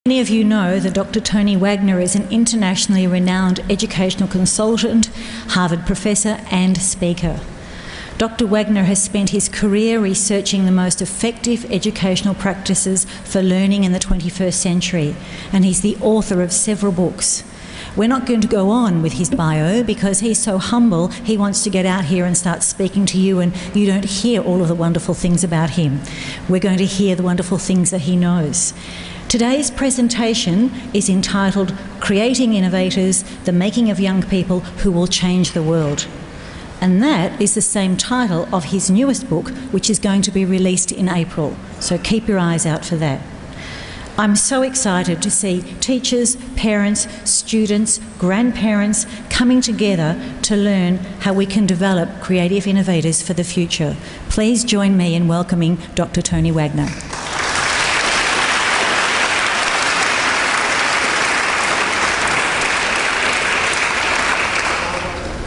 Many of you know that Dr. Tony Wagner is an internationally renowned educational consultant, Harvard professor and speaker. Dr. Wagner has spent his career researching the most effective educational practices for learning in the 21st century, and he's the author of several books. We're not going to go on with his bio because he's so humble, he wants to get out here and start speaking to you, and you don't hear all of the wonderful things about him. We're going to hear the wonderful things that he knows. Today's presentation is entitled Creating Innovators, the Making of Young People Who Will Change the World. And that is the same title of his newest book, which is going to be released in April. So keep your eyes out for that. I'm so excited to see teachers, parents, students, grandparents coming together to learn how we can develop creative innovators for the future. Please join me in welcoming Dr. Tony Wagner.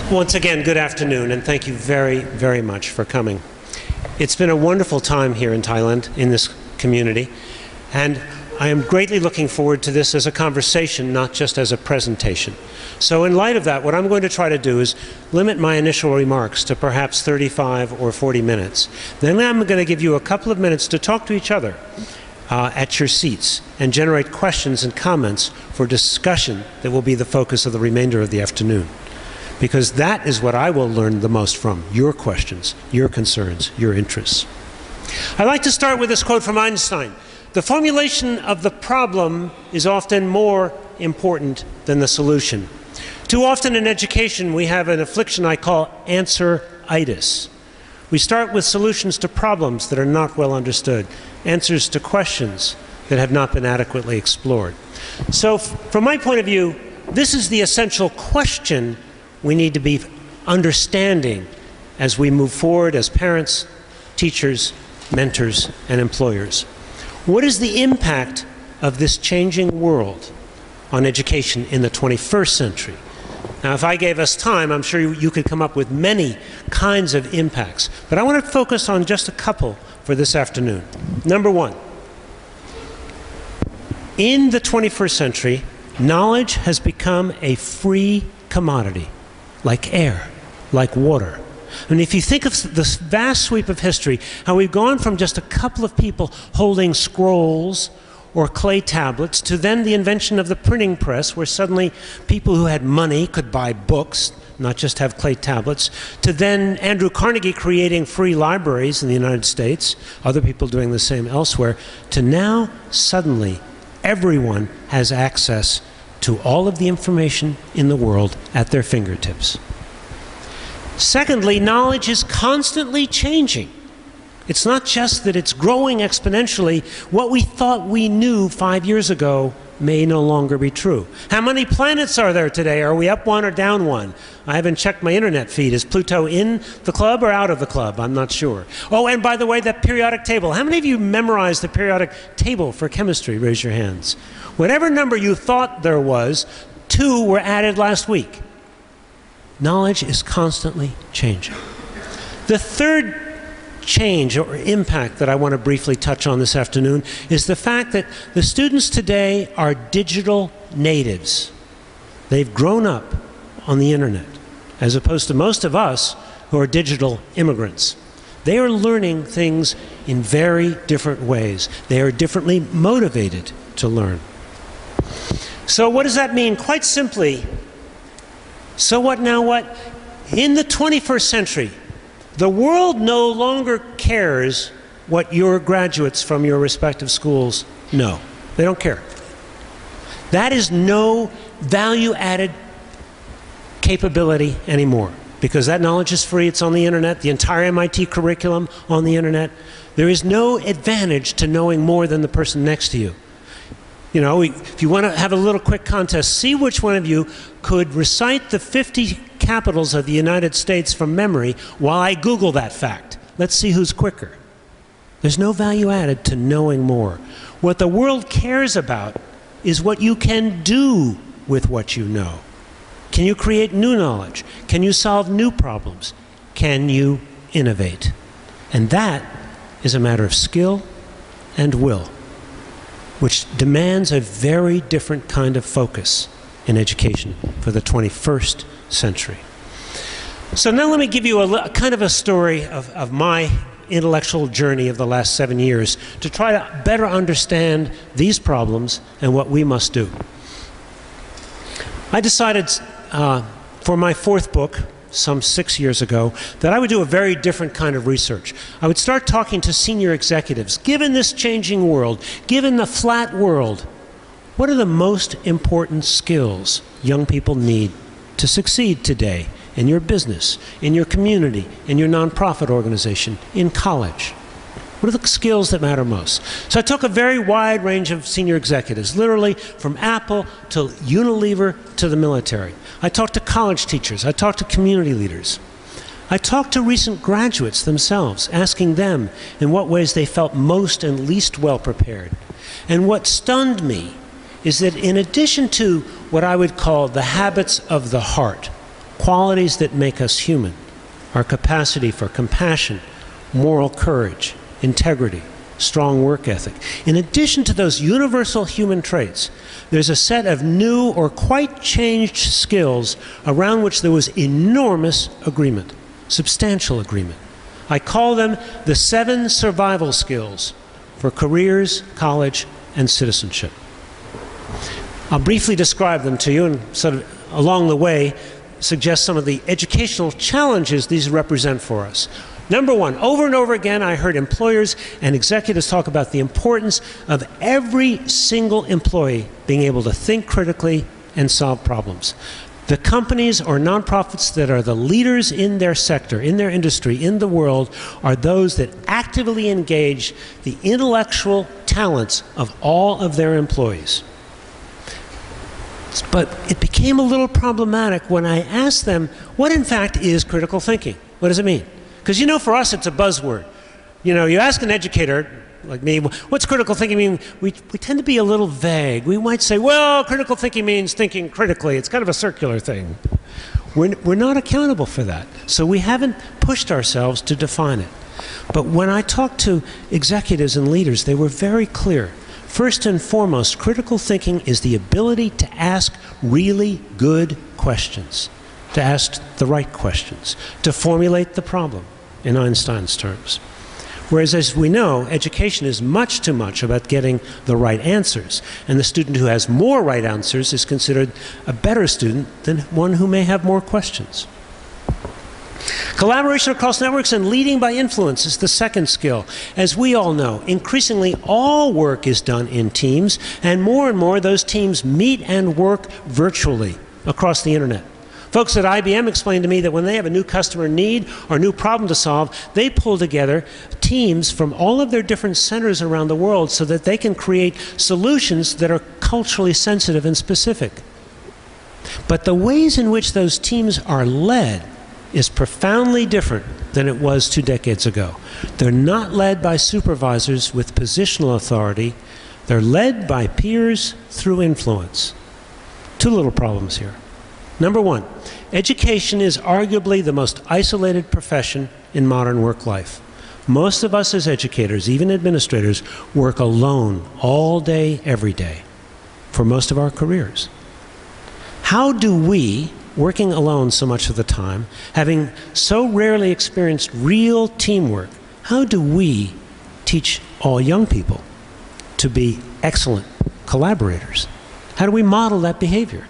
Once again, good afternoon, and thank you very, very much for coming. It's been a wonderful time here in Thailand, in this community, and I am greatly looking forward to this as a conversation, not just as a presentation. So in light of that, what I'm going to try to do is limit my initial remarks to perhaps 35 or 40 minutes. Then I'm going to give you a couple of minutes to talk to each other at your seats and generate questions and comments for discussion that will be the focus of the remainder of the afternoon. Because that is what I will learn the most from, your questions, your concerns, your interests. I'd like to start with this quote from Einstein. The formulation of the problem is often more important than the solution. Too often in education we have an affliction I call answer-itis. We start with solutions to problems that are not well understood, answers to questions that have not been adequately explored. So from my point of view, this is the essential question we need to be understanding as we move forward as parents, teachers, mentors, and employers. What is the impact of this changing world on education in the 21st century? Now, if I gave us time, I'm sure you could come up with many kinds of impacts, but I want to focus on just a couple for this afternoon. Number one, in the 21st century, knowledge has become a free commodity, like air, like water. And if you think of this vast sweep of history, how we've gone from just a couple of people holding scrolls or clay tablets to then the invention of the printing press, where suddenly people who had money could buy books, not just have clay tablets, to then Andrew Carnegie creating free libraries in the United States, other people doing the same elsewhere, to now suddenly everyone has access to all of the information in the world at their fingertips. Secondly, knowledge is constantly changing. It's not just that it's growing exponentially. What we thought we knew 5 years ago may no longer be true. How many planets are there today? Are we up one or down one? I haven't checked my internet feed. Is Pluto in the club or out of the club? I'm not sure. Oh, and by the way, that periodic table. How many of you memorized the periodic table for chemistry? Raise your hands. Whatever number you thought there was, 2 were added last week. Knowledge is constantly changing. The third change or impact that I want to briefly touch on this afternoon is the fact that the students today are digital natives. They've grown up on the internet, as opposed to most of us who are digital immigrants. They are learning things in very different ways. They are differently motivated to learn. So what does that mean? Quite simply, so what now what? In the 21st century, the world no longer cares what your graduates from your respective schools know. They don't care. That is no value-added capability anymore, because that knowledge is free. It's on the internet, the entire MIT curriculum on the internet. There is no advantage to knowing more than the person next to you. You know, if you want to have a little quick contest, see which one of you could recite the 50 capitals of the United States from memory while I Google that fact. Let's see who's quicker. There's no value added to knowing more. What the world cares about is what you can do with what you know. Can you create new knowledge? Can you solve new problems? Can you innovate? And that is a matter of skill and will. which demands a very different kind of focus in education for the 21st century. So now let me give you a kind of a story of my intellectual journey of the last 7 years to try to better understand these problems and what we must do. I decided for my fourth book, some 6 years ago, that I would do a very different kind of research. I would start talking to senior executives. Given this changing world, given the flat world, what are the most important skills young people need to succeed today in your business, in your community, in your nonprofit organization, in college? What are the skills that matter most? So I took a very wide range of senior executives, literally from Apple to Unilever to the military. I talked to college teachers. I talked to community leaders. I talked to recent graduates themselves, asking them in what ways they felt most and least well prepared. And what stunned me is that in addition to what I would call the habits of the heart, qualities that make us human, our capacity for compassion, moral courage, integrity, strong work ethic. In addition to those universal human traits, there's a set of new or quite changed skills around which there was enormous agreement, substantial agreement. I call them the 7 survival skills for careers, college, and citizenship. I'll briefly describe them to you and sort of along the way suggest some of the educational challenges these represent for us. Number one, over and over again, I heard employers and executives talk about the importance of every single employee being able to think critically and solve problems. The companies or nonprofits that are the leaders in their sector, in their industry, in the world, are those that actively engage the intellectual talents of all of their employees. But it became a little problematic when I asked them, what in fact is critical thinking? What does it mean? Because you know, for us it's a buzzword. You know, you ask an educator like me, what's critical thinking mean? We tend to be a little vague. We might say, well, critical thinking means thinking critically. It's kind of a circular thing. We're not accountable for that. So we haven't pushed ourselves to define it. But when I talked to executives and leaders, they were very clear. First and foremost, critical thinking is the ability to ask really good questions, to ask the right questions, to formulate the problem, in Einstein's terms. Whereas, as we know, education is much too much about getting the right answers. And the student who has more right answers is considered a better student than one who may have more questions. Collaboration across networks and leading by influence is the second skill. As we all know, increasingly all work is done in teams, and more those teams meet and work virtually across the internet. Folks at IBM explained to me that when they have a new customer need or new problem to solve, they pull together teams from all of their different centers around the world so that they can create solutions that are culturally sensitive and specific. But the ways in which those teams are led is profoundly different than it was 2 decades ago. They're not led by supervisors with positional authority. They're led by peers through influence. 2 little problems here. Number one, education is arguably the most isolated profession in modern work life. Most of us as educators, even administrators, work alone all day, every day, for most of our careers. How do we, working alone so much of the time, having so rarely experienced real teamwork, how do we teach all young people to be excellent collaborators? How do we model that behavior?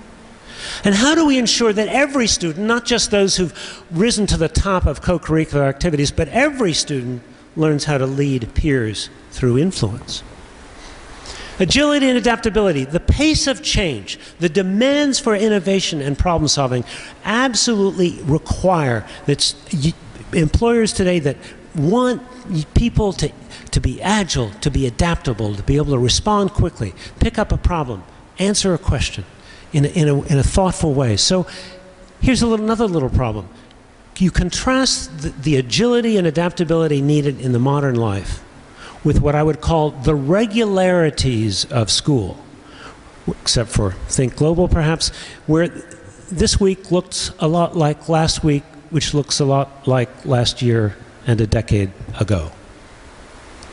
And how do we ensure that every student, not just those who've risen to the top of co-curricular activities, but every student learns how to lead peers through influence? Agility and adaptability, the pace of change, the demands for innovation and problem solving absolutely require that employers today that want people to be agile, to be adaptable, to be able to respond quickly, pick up a problem, answer a question in a thoughtful way. So here's another little problem. You contrast the agility and adaptability needed in the modern life with what I would call the regularities of school, except for Think Global perhaps, where this week looks a lot like last week, which looks a lot like last year and a decade ago.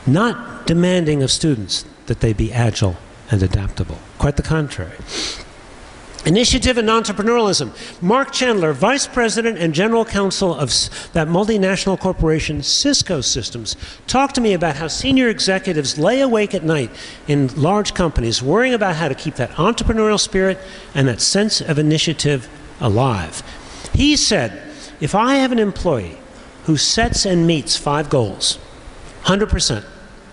Not demanding of students that they be agile and adaptable. Quite the contrary. Initiative and entrepreneurialism. Mark Chandler, Vice President and General Counsel of that multinational corporation, Cisco Systems, talked to me about how senior executives lay awake at night in large companies worrying about how to keep that entrepreneurial spirit and that sense of initiative alive. He said, if I have an employee who sets and meets 5 goals, 100%,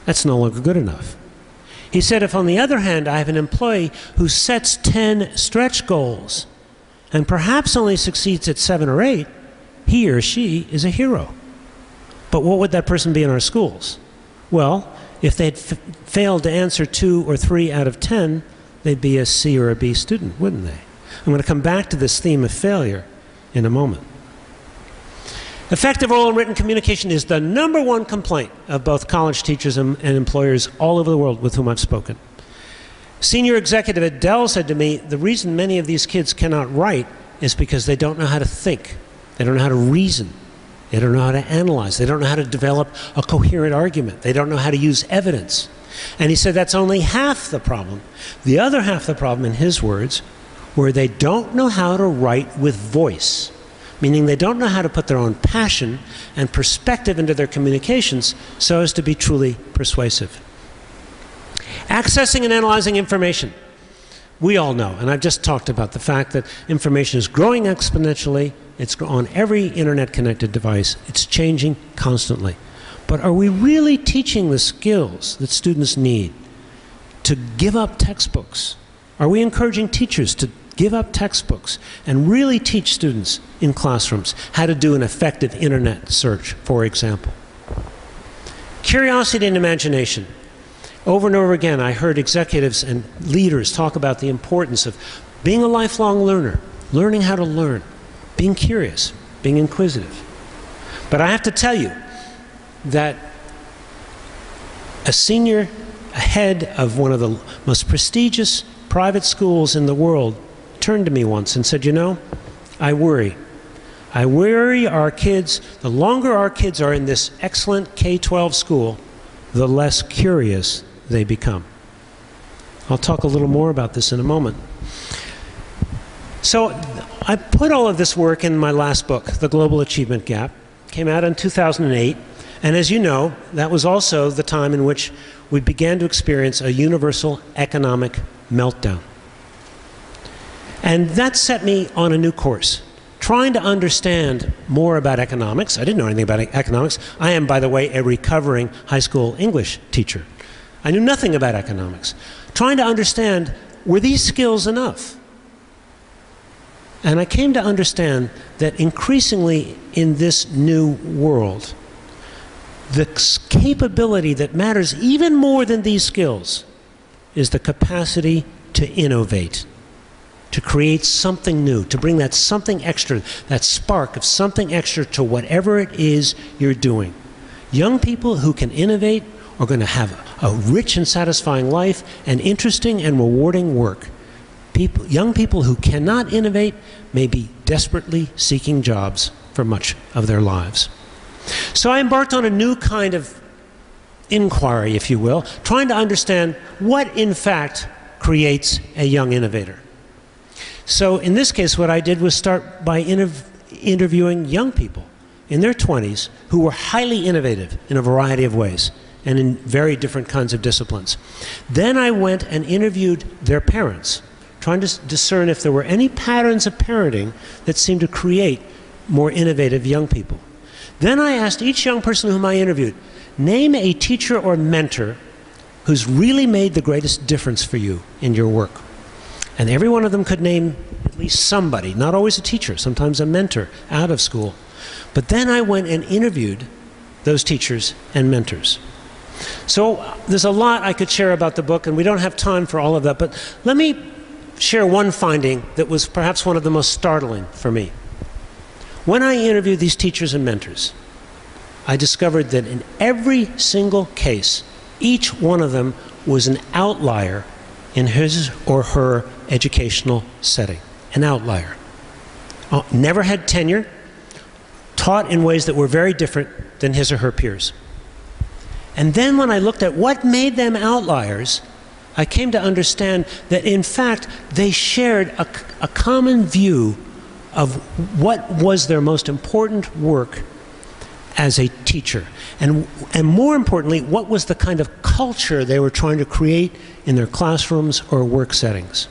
that's no longer good enough. He said, if on the other hand, I have an employee who sets 10 stretch goals and perhaps only succeeds at 7 or 8, he or she is a hero. But what would that person be in our schools? Well, if they'd failed to answer 2 or 3 out of 10, they'd be a C or a B student, wouldn't they? I'm going to come back to this theme of failure in a moment. Effective oral and written communication is the #1 complaint of both college teachers and employers all over the world with whom I've spoken. Senior executive at Dell said to me, the reason many of these kids cannot write is because they don't know how to think. They don't know how to reason. They don't know how to analyze. They don't know how to develop a coherent argument. They don't know how to use evidence. And he said that's only half the problem. The other half the problem, in his words, where they don't know how to write with voice, meaning they don't know how to put their own passion and perspective into their communications so as to be truly persuasive. Accessing and analyzing information. We all know, and I've just talked about the fact that information is growing exponentially. It's on every internet-connected device. It's changing constantly. But are we really teaching the skills that students need to give up textbooks? Are we encouraging teachers to give up textbooks and really teach students in classrooms how to do an effective internet search, for example? Curiosity and imagination. Over and over again, I heard executives and leaders talk about the importance of being a lifelong learner, learning how to learn, being curious, being inquisitive. But I have to tell you that a senior head of one of the most prestigious private schools in the world turned to me once and said, you know, I worry. I worry our kids, the longer our kids are in this excellent K-12 school, the less curious they become. I'll talk a little more about this in a moment. So I put all of this work in my last book, The Global Achievement Gap. It came out in 2008, and as you know, that was also the time in which we began to experience a universal economic meltdown. And that set me on a new course, trying to understand more about economics. I didn't know anything about economics. I am, by the way, a recovering high school English teacher. I knew nothing about economics. Trying to understand, were these skills enough? And I came to understand that increasingly in this new world, the capability that matters even more than these skills is the capacity to innovate, to create something new, to bring that something extra, that spark of something extra to whatever it is you're doing. Young people who can innovate are going to have a rich and satisfying life and interesting and rewarding work. Young people who cannot innovate may be desperately seeking jobs for much of their lives. So I embarked on a new kind of inquiry, if you will, trying to understand what in fact creates a young innovator. So in this case, what I did was start by interviewing young people in their 20s who were highly innovative in a variety of ways and in very different kinds of disciplines. Then I went and interviewed their parents, trying to discern if there were any patterns of parenting that seemed to create more innovative young people. Then I asked each young person whom I interviewed, name a teacher or mentor who's really made the greatest difference for you in your work. And every one of them could name at least somebody, not always a teacher, sometimes a mentor out of school. But then I went and interviewed those teachers and mentors. So there's a lot I could share about the book, and we don't have time for all of that, but let me share one finding that was perhaps one of the most startling for me. When I interviewed these teachers and mentors, I discovered that in every single case, each one of them was an outlier in his or her educational setting, an outlier. Never had tenure, taught in ways that were very different than his or her peers. And then when I looked at what made them outliers, I came to understand that in fact they shared a common view of what was their most important work as a teacher. And more importantly, what was the kind of culture they were trying to create in their classrooms or work settings.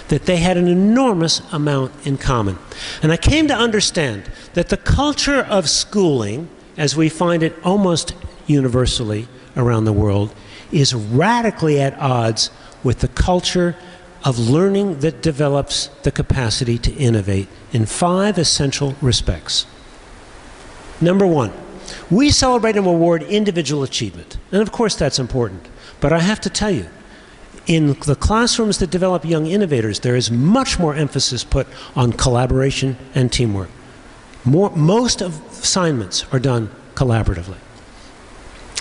That they had an enormous amount in common. And I came to understand that the culture of schooling, as we find it almost universally around the world, is radically at odds with the culture of learning that develops the capacity to innovate in 5 essential respects. Number 1, we celebrate and reward individual achievement. And of course that's important. But I have to tell you, in the classrooms that develop young innovators, there is much more emphasis put on collaboration and teamwork. Most of assignments are done collaboratively.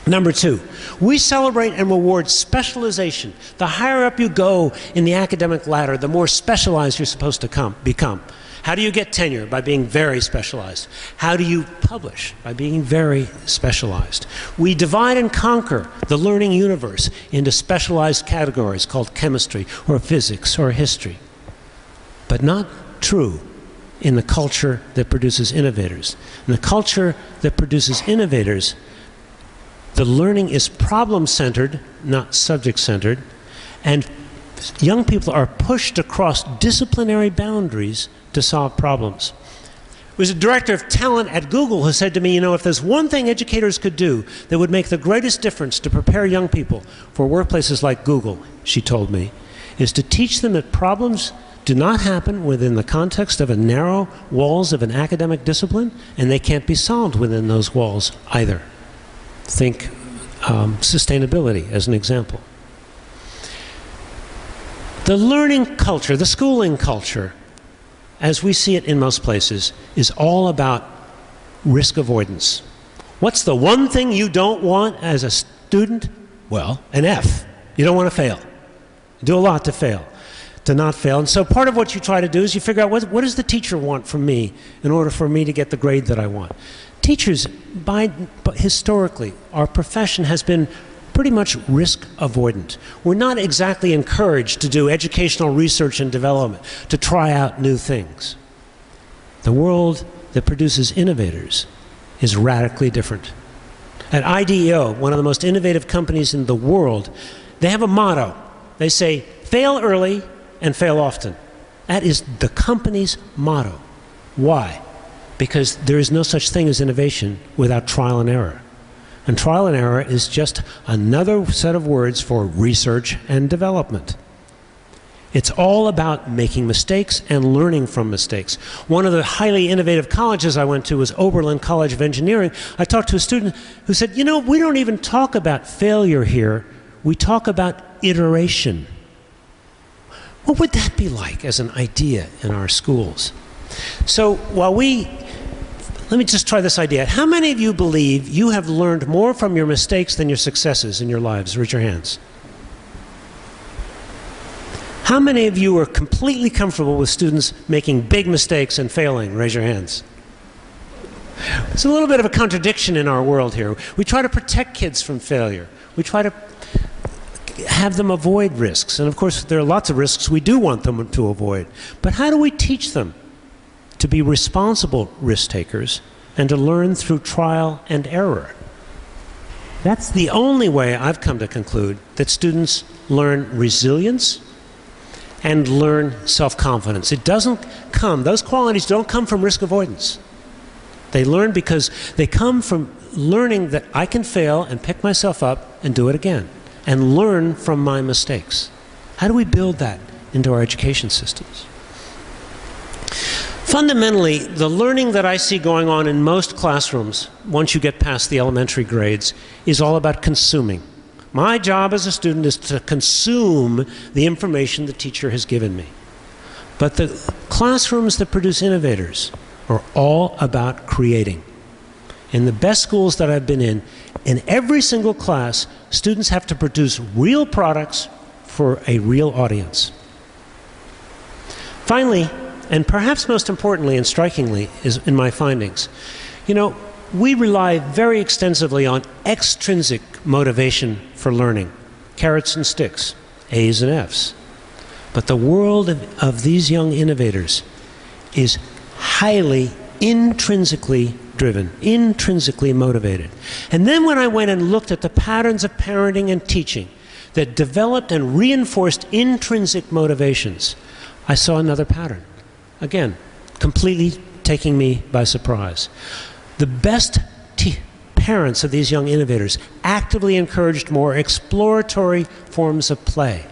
Number 2, we celebrate and reward specialization. The higher up you go in the academic ladder, the more specialized you're supposed to become. How do you get tenure? By being very specialized. How do you publish? By being very specialized. We divide and conquer the learning universe into specialized categories called chemistry or physics or history. But not true in the culture that produces innovators. In the culture that produces innovators, the learning is problem-centered, not subject-centered, and young people are pushed across disciplinary boundaries to solve problems. There was a director of talent at Google who said to me, you know, if there's one thing educators could do that would make the greatest difference to prepare young people for workplaces like Google, she told me, is to teach them that problems do not happen within the context of a narrow walls of an academic discipline, and they can't be solved within those walls either. Think sustainability as an example. The learning culture, the schooling culture, as we see it in most places, is all about risk avoidance. What's the one thing you don't want as a student? Well, an F. You don't want to fail. You do a lot to fail, to not fail. And so part of what you try to do is you figure out what does the teacher want from me in order for me to get the grade that I want. Teachers, historically, our profession has been pretty much risk avoidant. We're not exactly encouraged to do educational research and development, to try out new things. The world that produces innovators is radically different. At IDEO, one of the most innovative companies in the world, they have a motto. They say, fail early and fail often. That is the company's motto. Why? Because there is no such thing as innovation without trial and error. And trial and error is just another set of words for research and development. It's all about making mistakes and learning from mistakes. One of the highly innovative colleges I went to was Oberlin College of Engineering. I talked to a student who said, you know, we don't even talk about failure here. We talk about iteration. What would that be like as an idea in our schools? So let me just try this idea. How many of you believe you have learned more from your mistakes than your successes in your lives? Raise your hands. How many of you are completely comfortable with students making big mistakes and failing? Raise your hands. It's a little bit of a contradiction in our world here. We try to protect kids from failure. We try to have them avoid risks. And of course, there are lots of risks we do want them to avoid. But how do we teach them to be responsible risk takers and to learn through trial and error? That's the only way I've come to conclude that students learn resilience and learn self-confidence. It doesn't come, those qualities don't come from risk avoidance. They learn because they come from learning that I can fail and pick myself up and do it again and learn from my mistakes. How do we build that into our education systems? Fundamentally, the learning that I see going on in most classrooms, once you get past the elementary grades, is all about consuming. My job as a student is to consume the information the teacher has given me. But the classrooms that produce innovators are all about creating. In the best schools that I've been in every single class, students have to produce real products for a real audience. Finally, and perhaps most importantly and strikingly is in my findings, you know, we rely very extensively on extrinsic motivation for learning, carrots and sticks, A's and F's. But the world of these young innovators is highly intrinsically driven, intrinsically motivated. And then when I went and looked at the patterns of parenting and teaching that developed and reinforced intrinsic motivations, I saw another pattern. Again, completely taking me by surprise. The best parents of these young innovators actively encouraged more exploratory forms of play.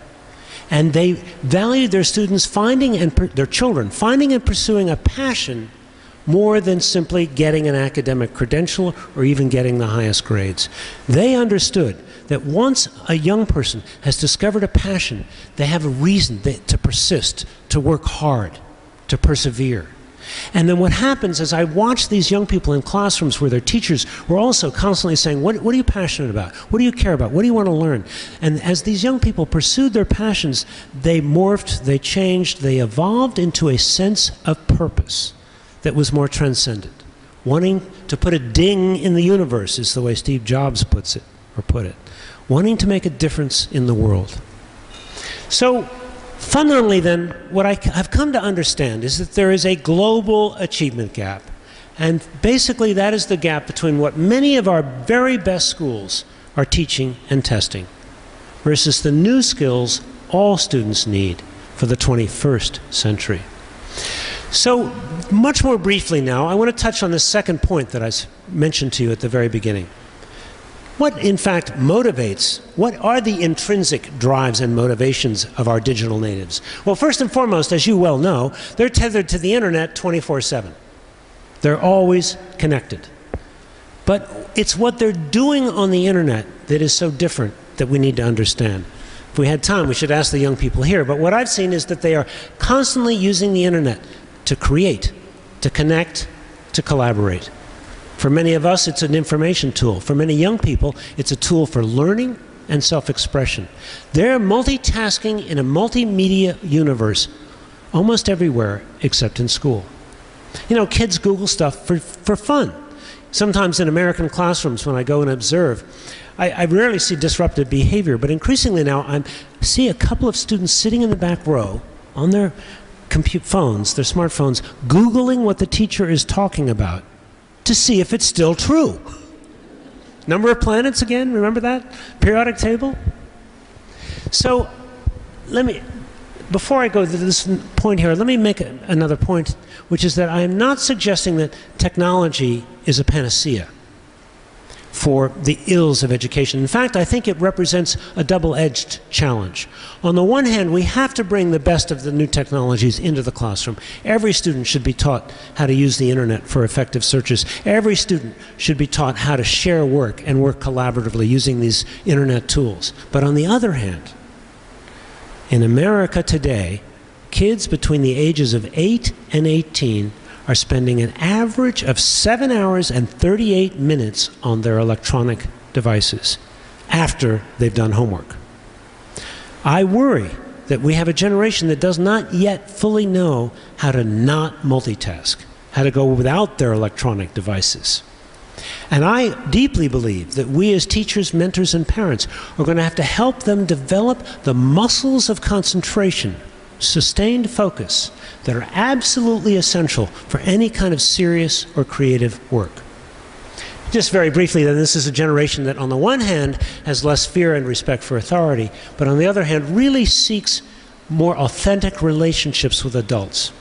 And they valued their students their children finding and pursuing a passion more than simply getting an academic credential or even getting the highest grades. They understood that once a young person has discovered a passion, they have a reason to persist, to work hard, to persevere. And then what happens is I watch these young people in classrooms where their teachers were also constantly saying, what are you passionate about? What do you care about? What do you want to learn? And as these young people pursued their passions, they morphed, they changed, they evolved into a sense of purpose that was more transcendent. Wanting to put a ding in the universe is the way Steve Jobs put it. Wanting to make a difference in the world. So fundamentally then, what I've come to understand is that there is a global achievement gap. And basically that is the gap between what many of our very best schools are teaching and testing versus the new skills all students need for the 21st century. So much more briefly now, I want to touch on the second point that I mentioned to you at the very beginning. What, in fact, motivates, what are the intrinsic drives and motivations of our digital natives? Well, first and foremost, as you well know, they're tethered to the internet 24/7. They're always connected. But it's what they're doing on the internet that is so different that we need to understand. If we had time, we should ask the young people here. But what I've seen is that they are constantly using the internet to create, to connect, to collaborate. For many of us, it's an information tool. For many young people, it's a tool for learning and self-expression. They're multitasking in a multimedia universe almost everywhere except in school. You know, kids Google stuff for fun. Sometimes in American classrooms when I go and observe, I rarely see disruptive behavior, but increasingly now I see a couple of students sitting in the back row on their phones, their smartphones, Googling what the teacher is talking about to see if it's still true. Number of planets again, remember that? Periodic table? So before I go to this point here, let me make another point, which is that I am not suggesting that technology is a panacea for the ills of education. In fact, I think it represents a double-edged challenge. On the one hand, we have to bring the best of the new technologies into the classroom. Every student should be taught how to use the internet for effective searches. Every student should be taught how to share work and work collaboratively using these internet tools. But on the other hand, in America today, kids between the ages of 8 and 18 are spending an average of 7 hours and 38 minutes on their electronic devices after they've done homework. I worry that we have a generation that does not yet fully know how to not multitask, how to go without their electronic devices. And I deeply believe that we as teachers, mentors, and parents are going to have to help them develop the muscles of concentration, sustained focus, that are absolutely essential for any kind of serious or creative work. Just very briefly, then, this is a generation that on the one hand has less fear and respect for authority, but on the other hand really seeks more authentic relationships with adults.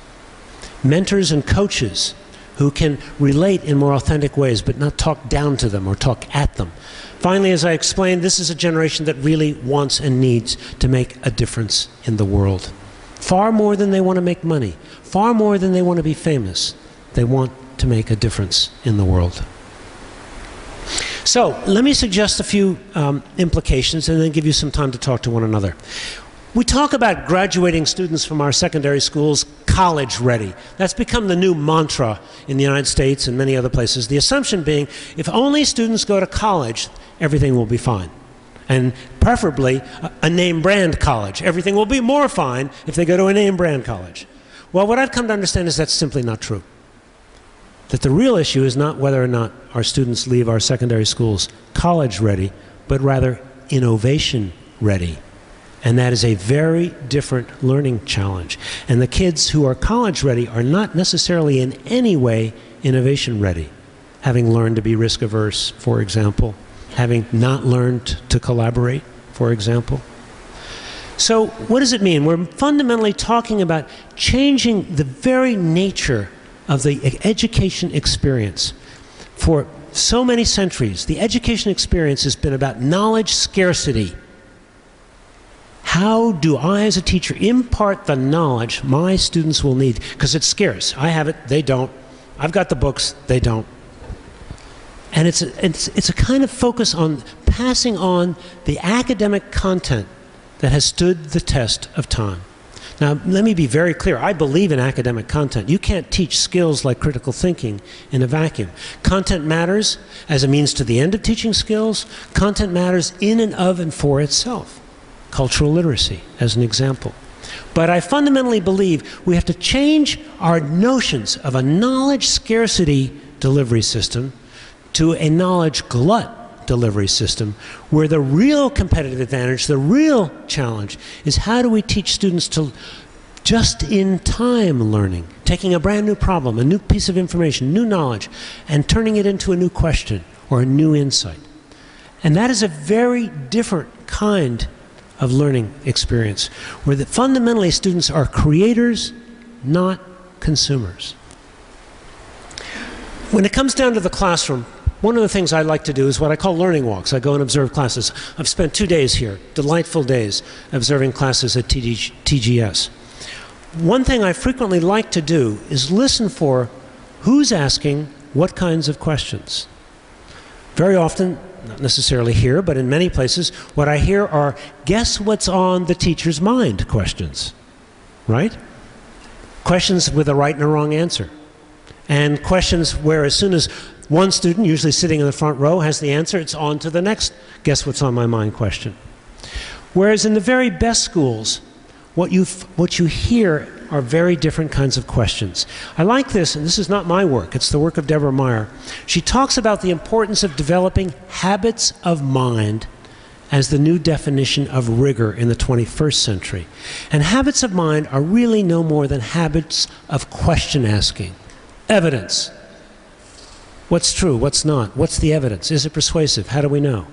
Mentors and coaches who can relate in more authentic ways but not talk down to them or talk at them. Finally, as I explained, this is a generation that really wants and needs to make a difference in the world. Far more than they want to make money, far more than they want to be famous, they want to make a difference in the world. So let me suggest a few implications and then give you some time to talk to one another. We talk about graduating students from our secondary schools college ready. That's become the new mantra in the United States and many other places. The assumption being if only students go to college, everything will be fine. And preferably a name brand college. Everything will be more fine if they go to a name brand college. Well, what I've come to understand is that's simply not true. That the real issue is not whether or not our students leave our secondary schools college ready, but rather innovation ready. And that is a very different learning challenge. And the kids who are college ready are not necessarily in any way innovation ready, having learned to be risk averse, for example, having not learned to collaborate, for example. So what does it mean? We're fundamentally talking about changing the very nature of the education experience. For so many centuries, the education experience has been about knowledge scarcity. How do I, as a teacher, impart the knowledge my students will need? Because it's scarce. I have it, they don't. I've got the books, they don't. And it's a kind of focus on passing on the academic content that has stood the test of time. Now, let me be very clear. I believe in academic content. You can't teach skills like critical thinking in a vacuum. Content matters as a means to the end of teaching skills. Content matters in and of and for itself. Cultural literacy, as an example. But I fundamentally believe we have to change our notions of a knowledge scarcity delivery system to a knowledge glut delivery system, where the real competitive advantage, the real challenge, is how do we teach students to just-in-time learning, taking a brand new problem, a new piece of information, new knowledge, and turning it into a new question or a new insight. And that is a very different kind of learning experience, where fundamentally students are creators, not consumers. When it comes down to the classroom, one of the things I like to do is what I call learning walks. I go and observe classes. I've spent 2 days here, delightful days, observing classes at TGS. One thing I frequently like to do is listen for who's asking what kinds of questions. Very often, not necessarily here, but in many places, what I hear are guess what's on the teacher's mind questions, right? Questions with a right and a wrong answer. And questions where as soon as one student, usually sitting in the front row, has the answer, it's on to the next guess what's on my mind question. Whereas in the very best schools, what you hear are very different kinds of questions. I like this, and this is not my work, it's the work of Deborah Meyer. She talks about the importance of developing habits of mind as the new definition of rigor in the 21st century. And habits of mind are really no more than habits of question asking. Evidence. What's true? What's not? What's the evidence? Is it persuasive? How do we know?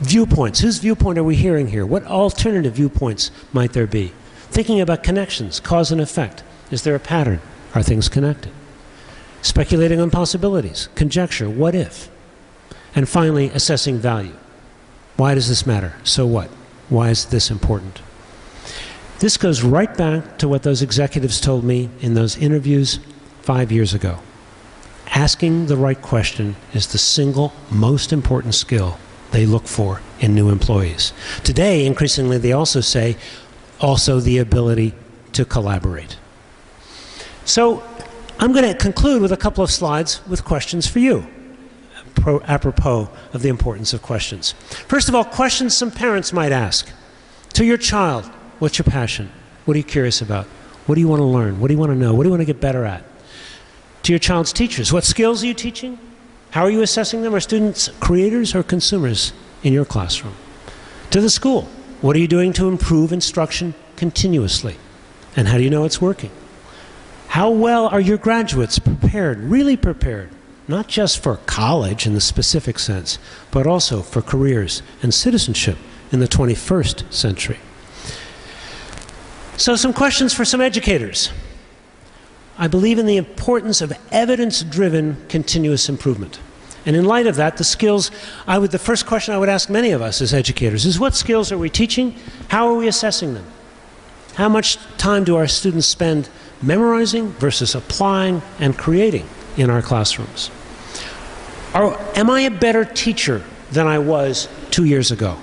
Viewpoints. Whose viewpoint are we hearing here? What alternative viewpoints might there be? Thinking about connections, cause and effect. Is there a pattern? Are things connected? Speculating on possibilities, conjecture, what if? And finally, assessing value. Why does this matter? So what? Why is this important? This goes right back to what those executives told me in those interviews 5 years ago. Asking the right question is the single most important skill they look for in new employees. Today, increasingly, they also say, also the ability to collaborate. So I'm going to conclude with a couple of slides with questions for you, apropos of the importance of questions. First of all, questions some parents might ask. To your child, what's your passion? What are you curious about? What do you want to learn? What do you want to know? What do you want to get better at? To your child's teachers, what skills are you teaching? How are you assessing them? Are students creators or consumers in your classroom? To the school, what are you doing to improve instruction continuously? And how do you know it's working? How well are your graduates prepared, really prepared, not just for college in the specific sense, but also for careers and citizenship in the 21st century? So some questions for some educators. I believe in the importance of evidence-driven continuous improvement. And in light of that, the first question I would ask many of us as educators is, what skills are we teaching? How are we assessing them? How much time do our students spend memorizing versus applying and creating in our classrooms? Am I a better teacher than I was 2 years ago?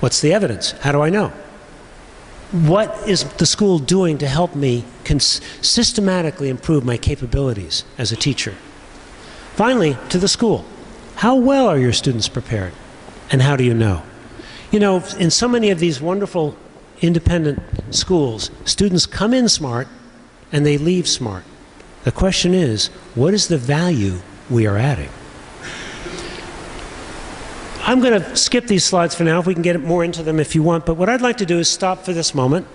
What's the evidence? How do I know? What is the school doing to help me systematically improve my capabilities as a teacher? Finally, to the school, how well are your students prepared? And how do you know? You know, in so many of these wonderful independent schools, students come in smart and they leave smart. The question is, what is the value we are adding? I'm going to skip these slides for now. If we can get more into them if you want. But what I'd like to do is stop for this moment